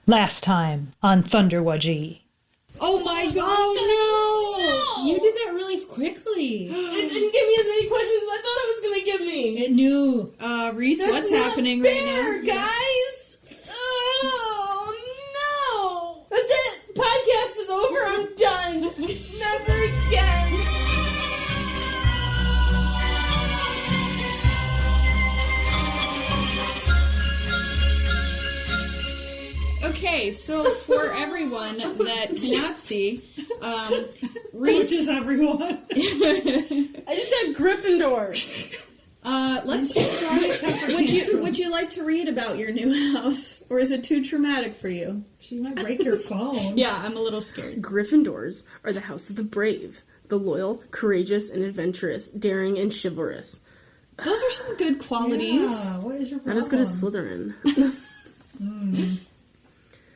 Last time on Thunderwudgie. Oh my god! Oh no! You did that really quickly. It didn't give me as many questions as I thought it was going to give me. It knew. Reese, That's what's not happening fair, right now? Guys! Oh no! That's it! Podcast is over. I'm done. Never again. Okay, so for everyone that cannot see, Reese... Which is everyone. I just said Gryffindor. Let's start. Would you like to read about your new house, or is it too traumatic for you? She might break your phone. Yeah, I'm a little scared. Gryffindors are the house of the brave, the loyal, courageous, and adventurous, daring, and chivalrous. Those are some good qualities. Yeah, what is your problem? Not as good as Slytherin.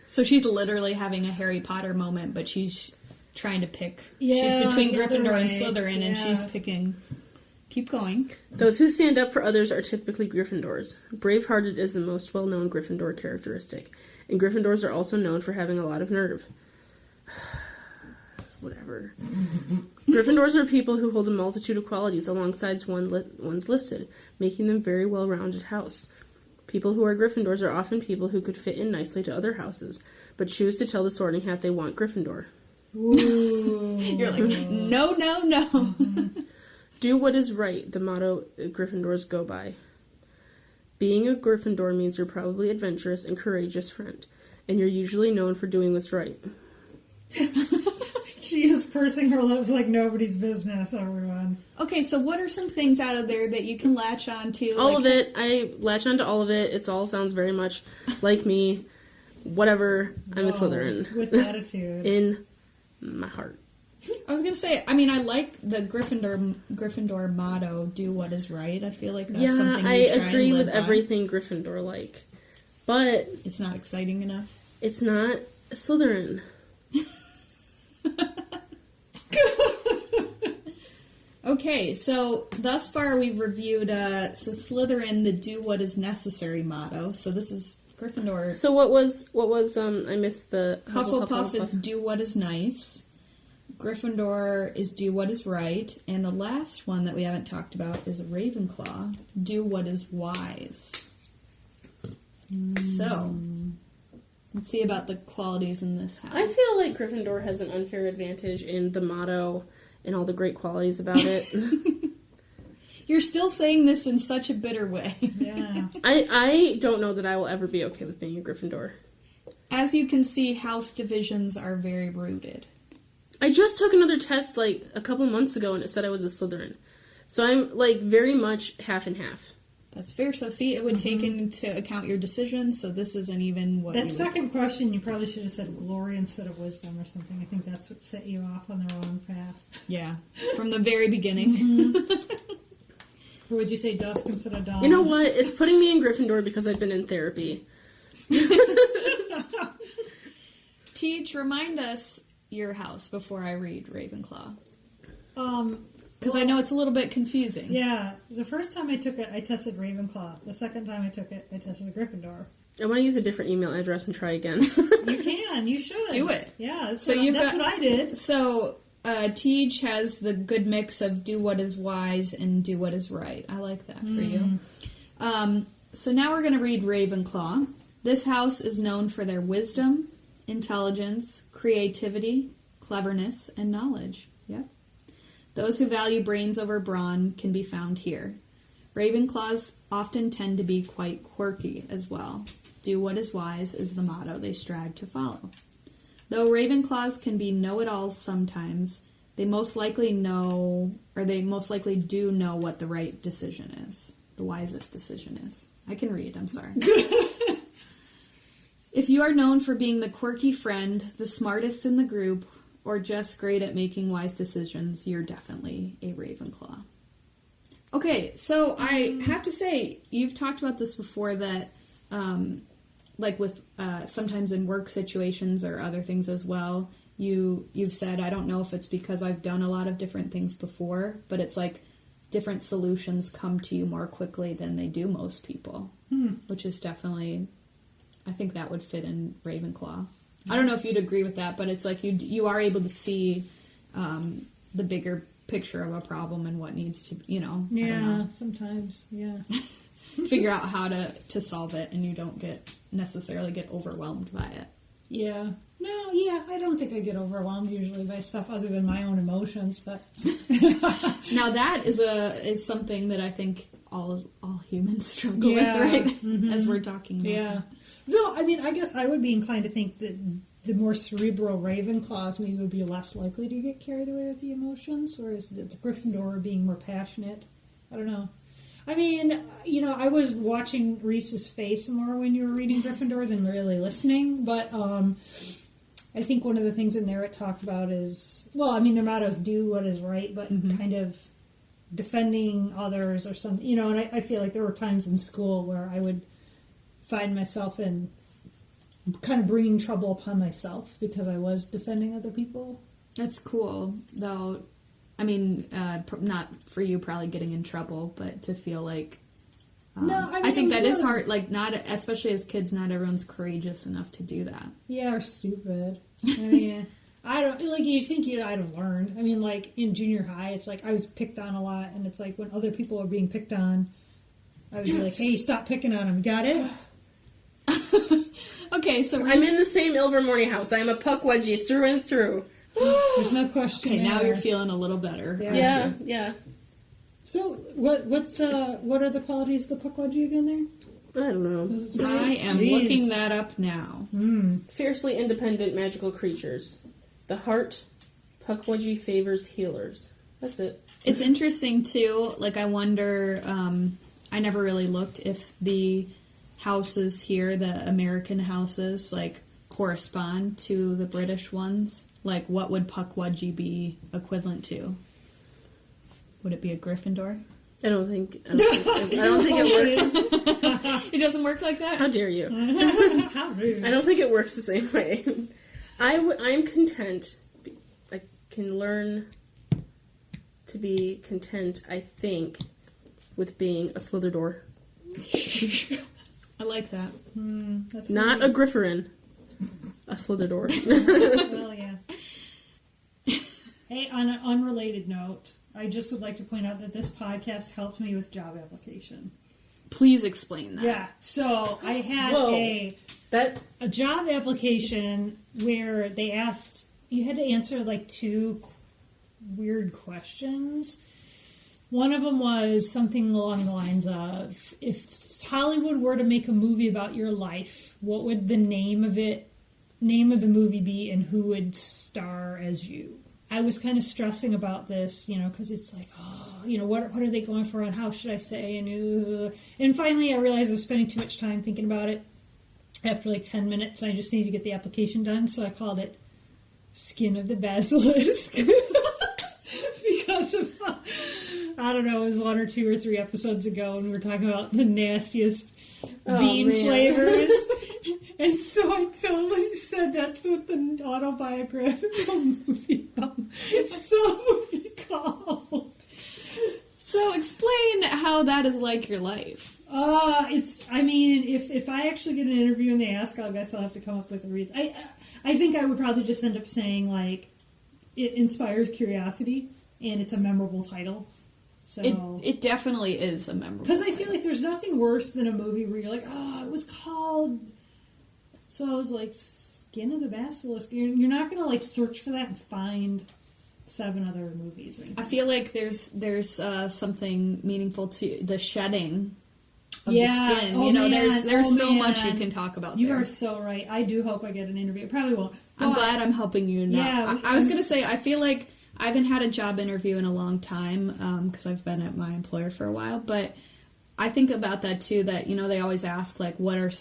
So she's literally having a Harry Potter moment, but she's trying to pick. Yeah, she's between the other Gryffindor and way. Slytherin, and Yeah. she's picking. Keep going. Those who stand up for others are typically Gryffindors. Brave-hearted is the most well-known Gryffindor characteristic, and Gryffindors are also known for having a lot of nerve. Whatever. Gryffindors are people who hold a multitude of qualities alongside ones listed, making them very well-rounded house. People who are Gryffindors are often people who could fit in nicely to other houses, but choose to tell the Sorting Hat they want Gryffindor. Ooh. You're like, no, no, no. Do what is right, the motto Gryffindors go by. Being a Gryffindor means you're probably adventurous and courageous friend, and you're usually known for doing what's right. She is pursing her lips like nobody's business, everyone. Okay, so what are some things out of there that you can latch on to? All of it. I latch onto all of it. It all sounds very much like me. Whatever. I'm a Slytherin. With attitude. In my heart. I was gonna say, I mean, I like the Gryffindor motto, "Do what is right." I feel like that's something I you try agree and live with by. everything Gryffindor like, but It's not exciting enough. it's not Slytherin. Okay, so thus far we've reviewed so Slytherin, the "Do what is necessary" motto. So this is Gryffindor. So what was I missed the Hufflepuff is "Do what is nice." Gryffindor is "Do what is right," and the last one that we haven't talked about is Ravenclaw, "Do what is wise." So, let's see about the qualities in this house. I feel like Gryffindor has an unfair advantage in the motto and all the great qualities about it. You're still saying this in such a bitter way. Yeah. I don't know that I will ever be okay with being a Gryffindor. As you can see, house divisions are very rooted. I just took another test like a couple months ago and it said I was a Slytherin. So I'm like very much half and half. That's fair. So see, it would take into account your decisions, so this isn't even what That you second question, you probably should have said glory instead of wisdom or something. I think that's what set you off on the wrong path. Yeah, from the very beginning. Or would you say dusk instead of dawn? You know what? It's putting me in Gryffindor because I've been in therapy. Teach, remind us your house before I read Ravenclaw. Because Well, I know it's a little bit confusing. Yeah, the first time I took it, I tested Ravenclaw. The second time I took it, I tested Gryffindor. I want to use a different email address and try again. You can, you should. Do it. Yeah, that's, So that's what I did. So, Teach has the good mix of do what is wise and do what is right. I like that for you. So now we're going to read Ravenclaw. This house is known for their wisdom, intelligence, creativity, cleverness, and knowledge. Yep. Those who value brains over brawn can be found here. Ravenclaws often tend to be quite quirky as well. Do what is wise is the motto they strive to follow. Though Ravenclaws can be know-it-alls sometimes, they most likely do know what the right decision is. The wisest decision is. I can read, I'm sorry. If you are known for being the quirky friend, the smartest in the group, or just great at making wise decisions, you're definitely a Ravenclaw. Okay, so I have to say, you've talked about this before that, like with sometimes in work situations or other things as well, you've said, I don't know if it's because I've done a lot of different things before, but it's like different solutions come to you more quickly than they do most people, which is definitely I think that would fit in Ravenclaw. I don't know if you'd agree with that, but it's like you are able to see the bigger picture of a problem and what needs to, I don't know, sometimes, figure out how to solve it, and you don't necessarily get overwhelmed by it. Yeah. No, yeah, I don't think I get overwhelmed usually by stuff other than my own emotions, but now that is something that I think all humans struggle with, right? Mm-hmm. As we're talking about. Yeah. Though, I mean, I guess I would be inclined to think that the more cerebral Ravenclaws maybe would be less likely to get carried away with the emotions, whereas the Gryffindor being more passionate. I don't know. I mean, I was watching Reese's face more when you were reading Gryffindor than really listening, but I think one of the things in there it talked about is, well, I mean, their motto is do what is right, but kind of defending others or something, and I feel like there were times in school where I would find myself in kind of bringing trouble upon myself because I was defending other people. That's cool, though. I mean, not for you probably getting in trouble, but to feel like... no, I think that is hard. Like, not especially as kids, not everyone's courageous enough to do that. Yeah, or stupid. I mean, I don't... Like, you think I'd have learned. I mean, like, in junior high, it's like I was picked on a lot, and it's like when other people are being picked on, I would be like, hey, stop picking on them. Got it? Okay, so I'm in the same Ilvermorny house. I'm a Puckwudgie through and through. There's no question. Okay, there. now you're feeling a little better. Yeah. So, what are the qualities of the Puckwudgie again there? I don't know. I am looking that up now. Fiercely independent magical creatures. The heart, Puckwudgie favors healers. That's it. It's interesting, too. Like, I wonder... I never really looked if the houses here, the American houses, like, correspond to the British ones. Like, what would Puckwudgie be equivalent to? Would it be a Gryffindor? I don't think it works. It doesn't work like that? How dare you? How rude. I don't think it works the same way. I'm content. I can learn to be content, I think, with being a SlytherDor. I like that. That's Not a Grifferin. A SlytherDor. Well, yeah. Hey, on an unrelated note, I just would like to point out that this podcast helped me with job application. Please explain that. Yeah, so I had a job application where they asked, you had to answer like 2 weird questions. One of them was something along the lines of, if Hollywood were to make a movie about your life, what would the name of the movie be, and who would star as you? I was kind of stressing about this, because it's like, what are they going for, and how should I say? And finally I realized I was spending too much time thinking about it. After like 10 minutes, I just needed to get the application done, so I called it Skin of the Basilisk. Because of, I don't know, it was 1 or 2 or 3 episodes ago, and we were talking about the nastiest bean flavors. And so I totally said that's what the autobiographical movie would be called. So explain how that is like your life. If I actually get an interview and they ask, I guess I'll have to come up with a reason. I think I would probably just end up saying, like, it inspires curiosity, and it's a memorable title. So it definitely is a memorable because I feel like there's nothing worse than a movie where you're like, it was called... So I was like, Skin of the Basilisk. You're not going to, like, search for that and find 7 other movies. I feel like there's something meaningful to the shedding of the skin. There's so much you can talk about You there. are so right. I do hope I get an interview. I probably won't. I'm glad I'm helping you now. Yeah, I was going to say, I feel like I haven't had a job interview in a long time because I've been at my employer for a while, but I think about that too, that, they always ask, like, what are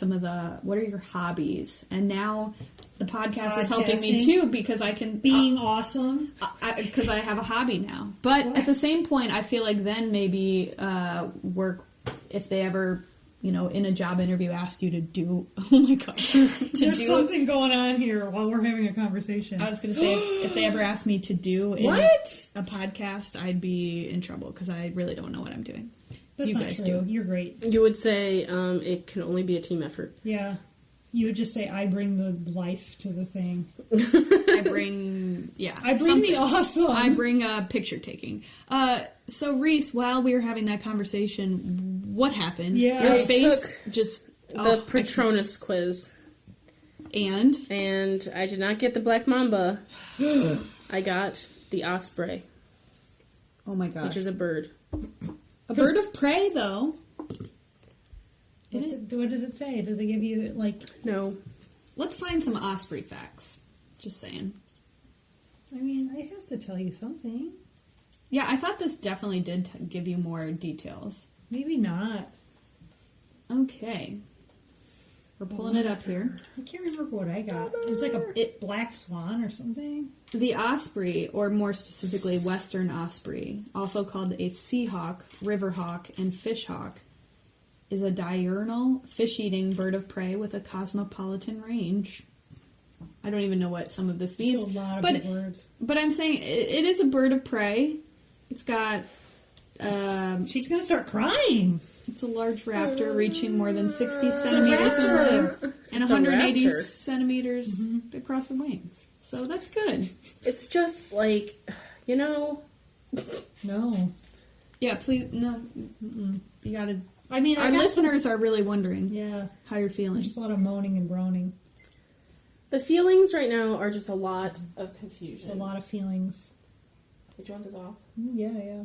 your hobbies? And now the podcast is helping me too, because I can... Being awesome. Because I have a hobby now. But at the same point, I feel like then maybe work, if they ever, in a job interview asked you to do... Oh my gosh. There's something going on here while we're having a conversation. I was going to say, if they ever asked me to do a podcast, I'd be in trouble, because I really don't know what I'm doing. That's you not guys true. do. You're great. You would say it can only be a team effort. Yeah. You would just say, I bring the life to the thing. I bring the awesome. I bring picture taking. So Reese, while we were having that conversation, what happened? Yeah. Your I face just The Patronus quiz. And I did not get the Black Mamba. I got the Osprey. Oh my gosh. Which is a bird. A bird of prey, though. What does it say? Does it give you, like... No. Let's find some osprey facts. Just saying. I mean, it has to tell you something. Yeah, I thought this definitely did give you more details. Maybe not. Okay. We're pulling it up here. I can't remember what I got. It was like a black swan or something. The osprey, or more specifically western osprey, also called a sea hawk, river hawk, and fish hawk, is a diurnal, fish-eating bird of prey with a cosmopolitan range. I don't even know what some of this means. There's a lot of big words. But I'm saying it is a bird of prey. It's got... She's going to start crying. It's a large raptor reaching more than 60 centimeters in length and 180 centimeters across the wings. So that's good. It's just like, you know... No. Yeah, please, no. Mm-mm. You gotta... I mean, our listeners are really wondering how you're feeling. Just a lot of moaning and groaning. The feelings right now are just a lot of confusion. A lot of feelings. Did you want this off? Yeah.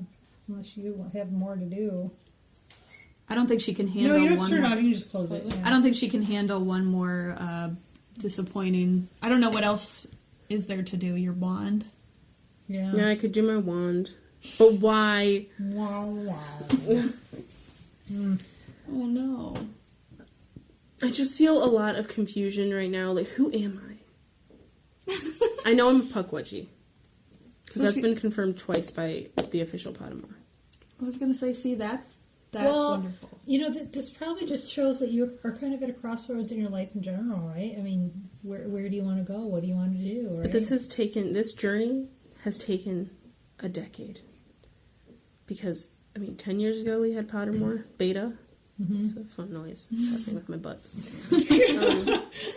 Unless you have more to do. I don't think she can handle one. No, you don't one turn more. it off. You can just close it. Yeah. I don't think she can handle one more disappointing. I don't know what else is there to do. Your wand. Yeah, I could do my wand. But why? Wow. Oh no. I just feel a lot of confusion right now. Like, who am I? I know I'm a Puckwudgie. Because that's been confirmed twice by the official Pottermore. I was going to say, that's wonderful. You know, this probably just shows that you are kind of at a crossroads in your life in general, right? I mean, where do you want to go? What do you want to do? Right? But this journey has taken a decade. Because, 10 years ago we had Pottermore Beta. Mm-hmm. It's a fun noise. It's happening with my butt.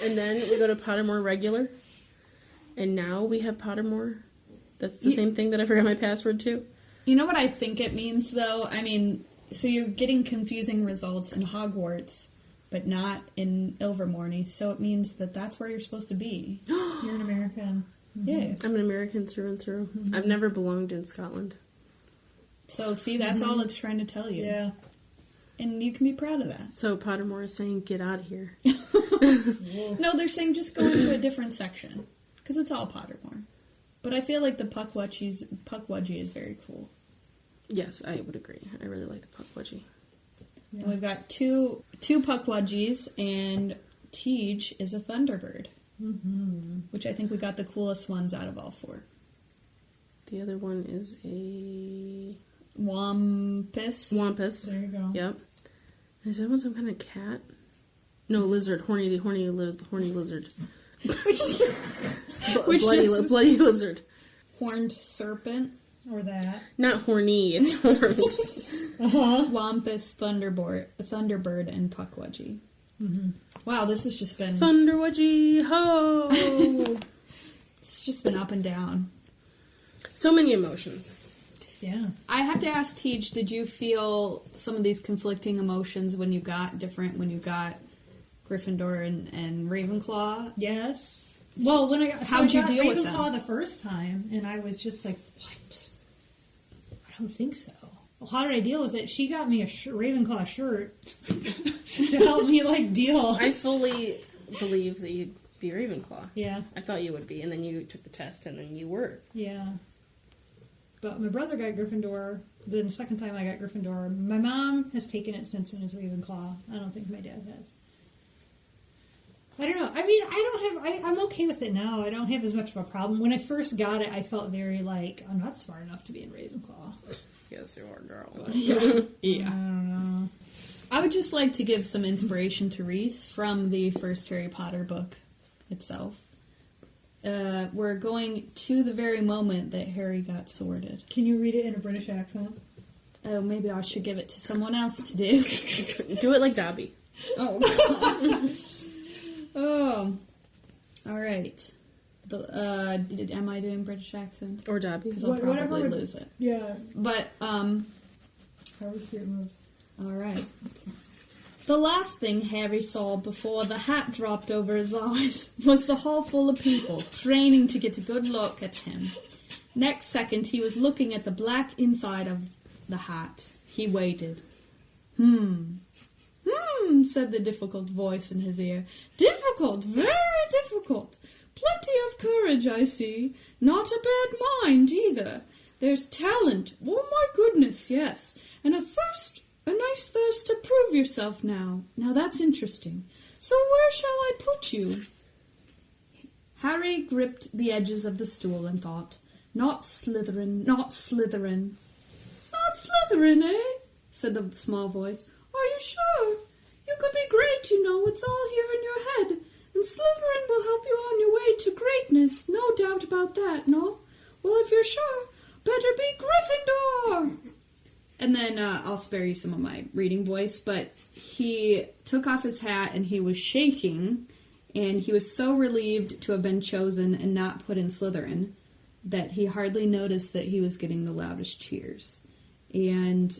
And then we go to Pottermore Regular. And now we have Pottermore. That's the same thing that I forgot my password to. You know what I think it means, though? So you're getting confusing results in Hogwarts, but not in Ilvermorny. So it means that that's where you're supposed to be. You're an American. Mm-hmm. Yeah. I'm an American through and through. Mm-hmm. I've never belonged in Scotland. So, see, that's all it's trying to tell you. Yeah. And you can be proud of that. So Pottermore is saying, get out of here. No, they're saying just go into a different section. Because it's all Pottermore. But I feel like the Puckwudgie is very cool. Yes, I would agree. I really like the Puckwudgie. Yeah. And we've got two Puckwudgies, and Tej is a Thunderbird. Mm-hmm. Which I think we got the coolest ones out of all four. The other one is a... Wampus. There you go. Yep. Is that one some kind of cat? No, lizard. Horny lizard. Bloody lizard. Horned serpent. Or that. Not horny, it's horns. Wampus, Thunderbird, and Puckwudgie. Mm-hmm. Wow, this has just been... Thunderwudgie, ho! It's just been up and down. So many emotions. Yeah. I have to ask Tej, did you feel some of these conflicting emotions when you got Gryffindor and Ravenclaw? Yes. Well, when I got deal with Ravenclaw them? the first time, and I was just like, what? I don't think so. Well, how did I deal with it? She got me a Ravenclaw shirt to help me, deal. I fully believe that you'd be Ravenclaw. Yeah. I thought you would be, and then you took the test, and then you were. Yeah. But my brother got Gryffindor. Then the second time I got Gryffindor. My mom has taken it since and is Ravenclaw. I don't think my dad has. I don't know. I'm okay with it now. I don't have as much of a problem. When I first got it, I felt very I'm not smart enough to be in Ravenclaw. Yes, you are, girl. Yeah. I don't know. I would just like to give some inspiration to Reese from the first Harry Potter book itself. We're going to the very moment that Harry got sworded. Can you read it in a British accent? Oh, maybe I should give it to someone else to do. Do it like Dobby. Oh, God. All right. Am I doing British accent? Or Dobby. Because I'll probably lose it. Yeah. But, How the spirit moves. all right. The last thing Harry saw before the hat dropped over his eyes was the hall full of people, craning to get a good look at him. Next second, he was looking at the black inside of the hat. He waited. Said the difficult voice in his ear. Difficult, very difficult. Plenty of courage, I see. Not a bad mind, either. There's talent. Oh, my goodness, yes. And a nice thirst to prove yourself now. Now, that's interesting. So where shall I put you? Harry gripped the edges of the stool and thought, Not Slytherin, not Slytherin. Not Slytherin, eh? Said the small voice. Are you sure? You could be great, you know. It's all here in your head. And Slytherin will help you on your way to greatness. No doubt about that, no? Well, if you're sure, better be Gryffindor! And then I'll spare you some of my reading voice, but he took off his hat and he was shaking, and he was so relieved to have been chosen and not put in Slytherin that he hardly noticed that he was getting the loudest cheers. And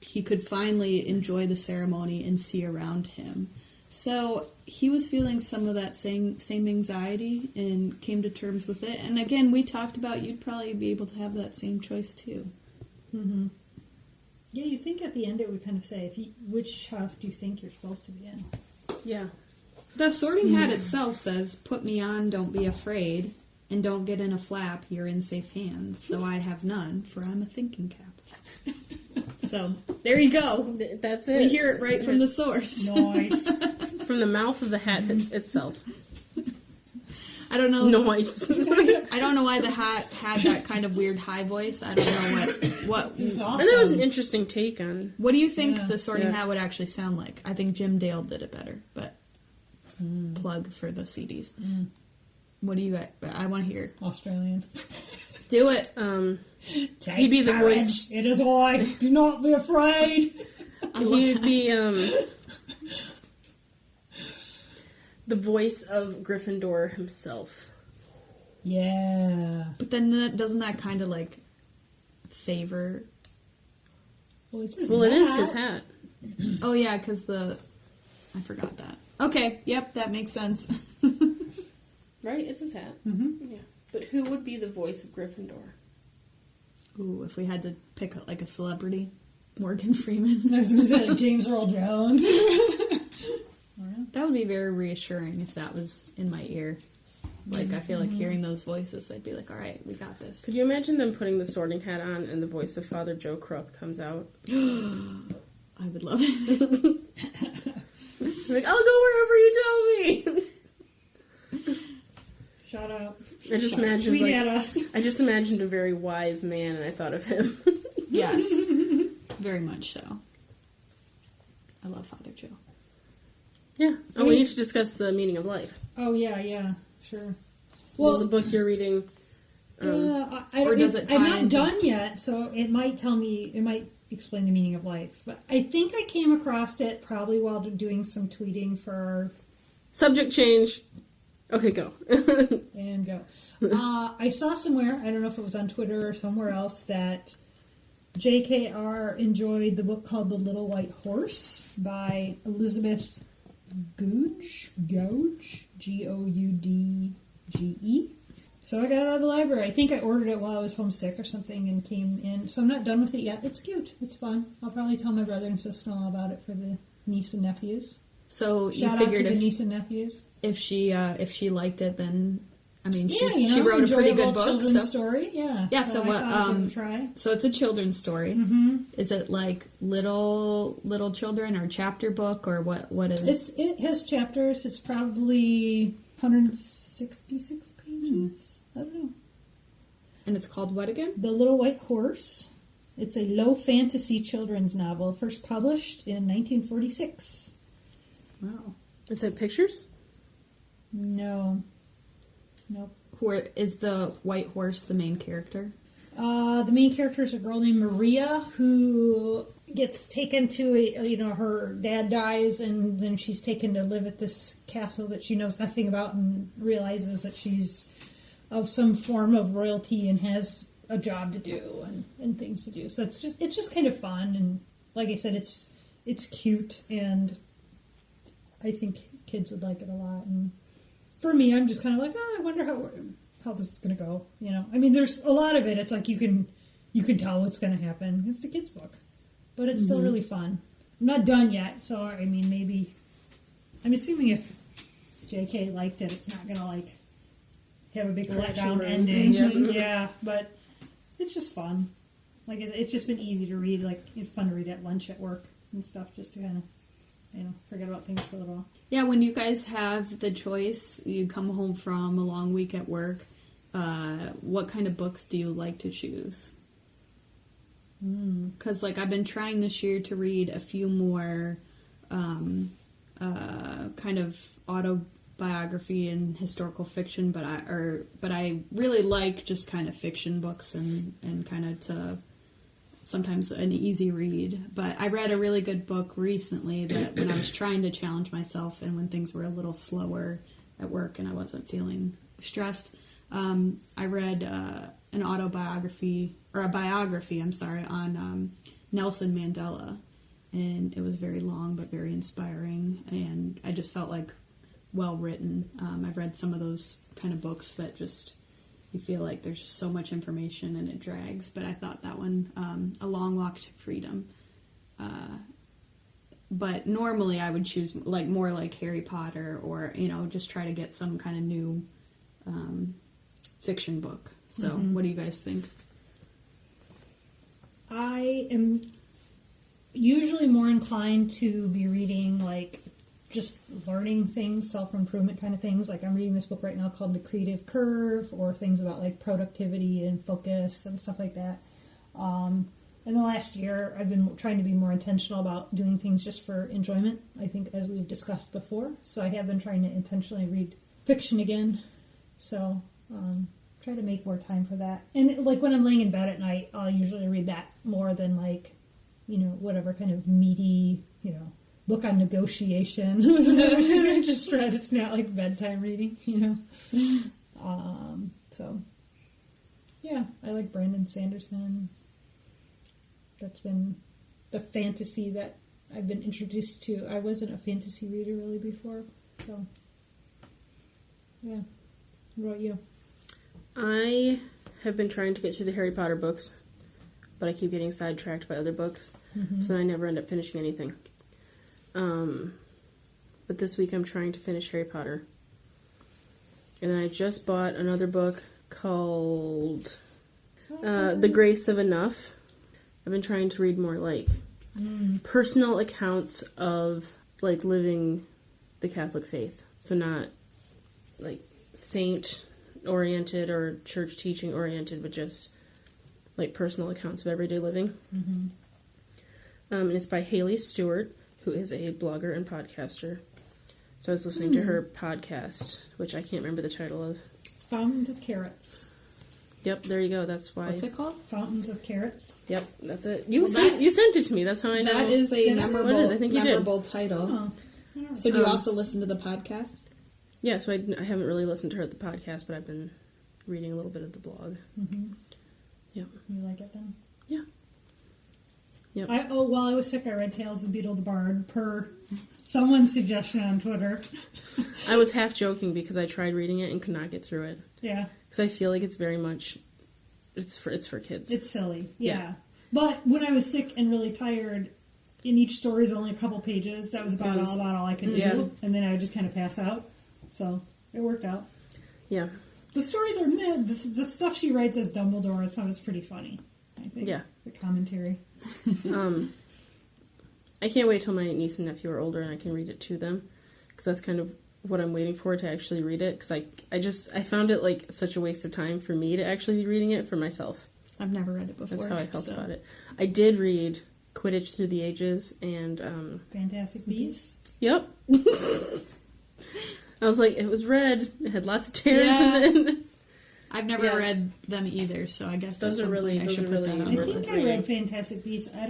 he could finally enjoy the ceremony and see around him. So he was feeling some of that same anxiety and came to terms with it. And again, we talked about you'd probably be able to have that same choice too. Mm-hmm. Yeah, you think at the end it would kind of say, which house do you think you're supposed to be in? Yeah. The sorting hat itself says, put me on, don't be afraid, and don't get in a flap, you're in safe hands, though I have none, for I'm a thinking cap. So, there you go. That's it. We hear it right from the source. Nice. From the mouth of the hat itself. I don't know. Noise. I don't know why the hat had that kind of weird high voice. I don't know what. It's awesome. And that was an interesting take on. What do you think the sorting hat would actually sound like? I think Jim Dale did it better, but plug for the CDs. What do you got? I want to hear. Australian. Do it. He'd be the voice. It is I. Do not be afraid. He'd be the voice of Gryffindor himself. Yeah. But then doesn't that kind of like favor? Well, it's his Well, hat. it is his hat. Oh yeah, because I forgot that. Okay, yep, that makes sense. Right? It's his hat. Mm-hmm. Yeah. But who would be the voice of Gryffindor? Ooh, if we had to pick like a celebrity, Morgan Freeman. I was going to say like James Earl Jones. That would be very reassuring if that was in my ear. Like, I feel like hearing those voices, I'd be like, all right, we got this. Could you imagine them putting the sorting hat on and the voice of Father Joe Krupp comes out? I would love it. Like, I'll go wherever you tell me. Shout out. I just imagined Tweet like, at us. I just imagined a very wise man, and I thought of him. Yes, very much so. I love Father Joe. Yeah. Oh, we need to discuss the meaning of life. Oh, yeah, sure. Well, the book you're reading. I don't, or does it tie I'm not into- done yet, so it might explain the meaning of life. But I think I came across it probably while doing some tweeting for... Subject change. Okay, go. And go. I saw somewhere, I don't know if it was on Twitter or somewhere else, that JKR enjoyed the book called The Little White Horse by Elizabeth Gouge, Goudge, So I got it out of the library. I think I ordered it while I was homesick or something and came in. So I'm not done with it yet. It's cute. It's fun. I'll probably tell my brother and sister-in-law about it for the niece and nephews. So you Shout figured out to the niece and nephews. if she liked it, then I mean Yeah, she wrote a pretty good enjoyable book. children's So story. Yeah. yeah. So I what? thought I'd give it a try. So it's a children's story. Mm-hmm. Is it like little children or chapter book or what? What is? It has chapters. It's probably 166 pages. I don't know. And it's called what again? The Little White Horse. It's a low fantasy children's novel, first published in 1946. Wow. Is it pictures? No. Nope. Is the white horse the main character? The main character is a girl named Maria who gets taken to her dad dies, and then she's taken to live at this castle that she knows nothing about, and realizes that she's of some form of royalty and has a job to do and things to do. So it's just kind of fun, and like I said, it's cute, and I think kids would like it a lot. And for me, I'm just kind of like, I wonder how this is going to go. I mean, there's a lot of it. It's like you can tell what's going to happen. It's a kid's book, but it's still really fun. I'm not done yet, so I mean, maybe I'm assuming if J.K. liked it, it's not going to have a big letdown ending. Yeah, but it's just fun. It's just been easy to read. It's fun to read at lunch at work and stuff, just to kind of forget about things for a little while. Yeah, when you guys have the choice, you come home from a long week at work, what kind of books do you like to choose? Because, I've been trying this year to read a few more kind of autobiography and historical fiction, but I really like just kind of fiction books and kind of to sometimes an easy read. But I read a really good book recently that when I was trying to challenge myself and when things were a little slower at work and I wasn't feeling stressed, I read an autobiography, or a biography, on Nelson Mandela. And it was very long but very inspiring, and I just felt well written. I've read some of those kind of books that just, you feel like there's just so much information and it drags, but I thought that one, A Long Walk to Freedom. But normally I would choose more like Harry Potter, or, just try to get some kind of new fiction book. So what do you guys think? I am usually more inclined to be reading just learning things, self-improvement kind of things. I'm reading this book right now called The Creative Curve, or things about productivity and focus and stuff like that. In the last year, I've been trying to be more intentional about doing things just for enjoyment, I think, as we've discussed before. So I have been trying to intentionally read fiction again. So try to make more time for that. And when I'm laying in bed at night, I'll usually read that more than whatever kind of meaty, book on negotiation. I just read. It's not bedtime reading, So, yeah, I like Brandon Sanderson. That's been the fantasy that I've been introduced to. I wasn't a fantasy reader really before, so yeah. What about you? I have been trying to get through the Harry Potter books, but I keep getting sidetracked by other books, so then I never end up finishing anything. But this week I'm trying to finish Harry Potter. And then I just bought another book called The Grace of Enough. I've been trying to read more personal accounts of living the Catholic faith. So not saint oriented or church teaching oriented, but just personal accounts of everyday living. And it's by Haley Stewart, who is a blogger and podcaster. So I was listening to her podcast, which I can't remember the title of. It's Fountains of Carrots. Yep, there you go. That's why. What's it called? Fountains of Carrots. Yep, that's it. You sent it to me. That's how I know. That is a memorable title. Oh. So do you also listen to the podcast? Yeah, so I haven't really listened to her at the podcast, but I've been reading a little bit of the blog. Yep. You like it then? Yeah. Yep. While I was sick, I read Tales of Beetle the Bard per someone's suggestion on Twitter. I was half joking because I tried reading it and could not get through it. Yeah. Because I feel like it's very much, it's for kids. It's silly, yeah. But when I was sick and really tired, and each story is only a couple pages, that was about all I could do. And then I would just kind of pass out. So it worked out. Yeah. The stories are mid. The stuff she writes as Dumbledore, I thought was pretty funny, I think. Yeah. The commentary. I can't wait till my niece and nephew are older and I can read it to them. Because that's kind of what I'm waiting for, to actually read it. Because I found it such a waste of time for me to actually be reading it for myself. I've never read it before. That's how I felt about it. I did read Quidditch Through the Ages and Fantastic Beasts. Yep. I was like, it was red. It had lots of tears, and then I've never read them either, so I guess those are really I should put really that on. I think I read Fantastic Beasts. I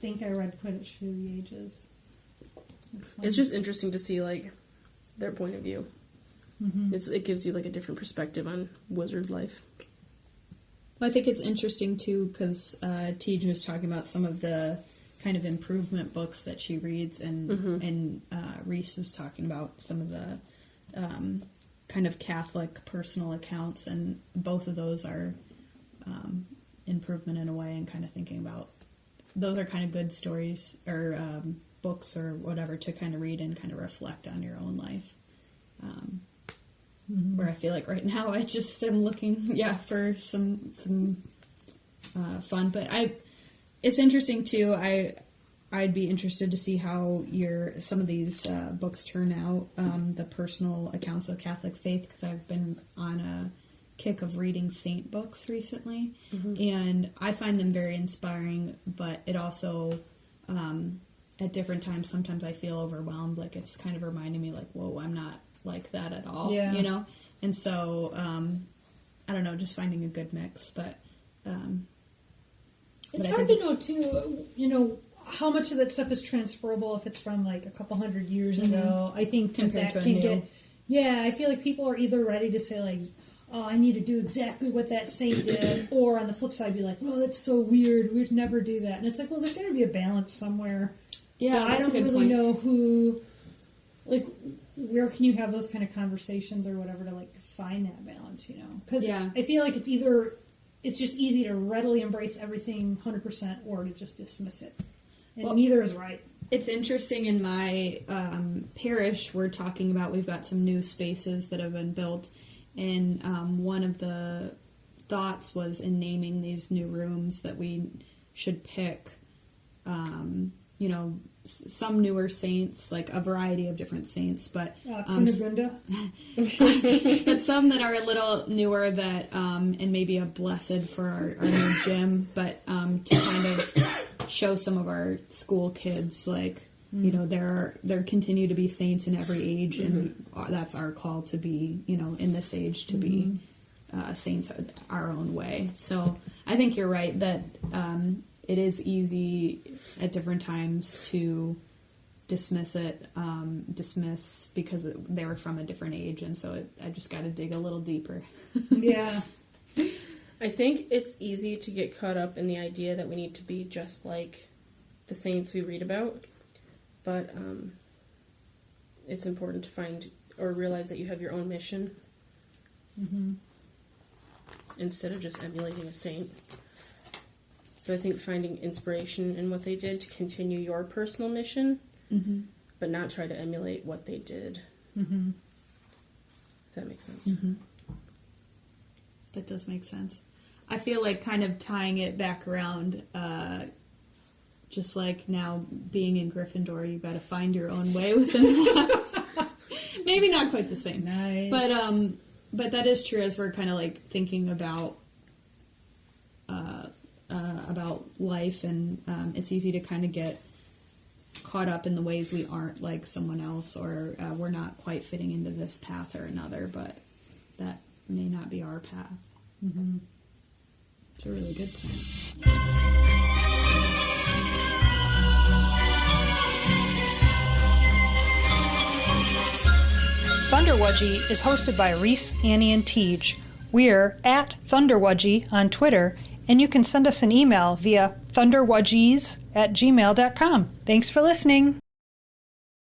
think I read Quidditch Through the Ages. It's just interesting to see, like, their point of view. Mm-hmm. It gives you, like, a different perspective on wizard life. Well, I think it's interesting, too, because Tej was talking about some of the kind of improvement books that she reads, and Reese was talking about some of the kind of Catholic personal accounts, and both of those are improvement in a way, and kind of thinking about those are kind of good stories or books or whatever to kind of read and kind of reflect on your own life. Where I feel like right now I just am looking, for some fun, but it's interesting too. I'd be interested to see how some of these books turn out, the personal accounts of Catholic faith, because I've been on a kick of reading saint books recently, and I find them very inspiring, but it also, at different times, sometimes I feel overwhelmed, like it's kind of reminding me like, whoa, I'm not like that at all, you know? And so, I don't know, just finding a good mix, but... it's hard to know, too, how much of that stuff is transferable if it's from, like, a couple hundred years ago. I think compared that to can get... Yeah, I feel like people are either ready to say, like, oh, I need to do exactly what that saint did, or on the flip side, be like, well, that's so weird, we'd never do that. And it's like, well, there's got to be a balance somewhere. Yeah, I don't really know who... Like, where can you have those kind of conversations or whatever to, like, find that balance, Because I feel like it's just easy to readily embrace everything 100% or to just dismiss it. And neither is right. It's interesting in my parish, we've got some new spaces that have been built, and one of the thoughts was in naming these new rooms that we should pick, some newer saints, like a variety of different saints, but but some that are a little newer that and maybe a blessed for our new gym, but to kind of show some of our school kids, like there continue to be saints in every age, and that's our call to be in this age to be saints our own way. So I think you're right that it is easy at different times to dismiss because they were from a different age, and so I just got to dig a little deeper. Yeah. I think it's easy to get caught up in the idea that we need to be just like the saints we read about, but it's important to find or realize that you have your own mission instead of just emulating a saint. So I think finding inspiration in what they did to continue your personal mission, but not try to emulate what they did. If that makes sense. That does make sense. I feel like kind of tying it back around, just like now being in Gryffindor, you've got to find your own way within that. Maybe not quite the same. Nice. But that is true as we're kind of like thinking about life, and it's easy to kind of get caught up in the ways we aren't like someone else, or we're not quite fitting into this path or another, but that may not be our path. It's a really good point. Thunderwudgie is hosted by Reese, Annie, and Tej. We're at Thunderwudgie on Twitter, and you can send us an email via thunderwudgies@gmail.com. Thanks for listening.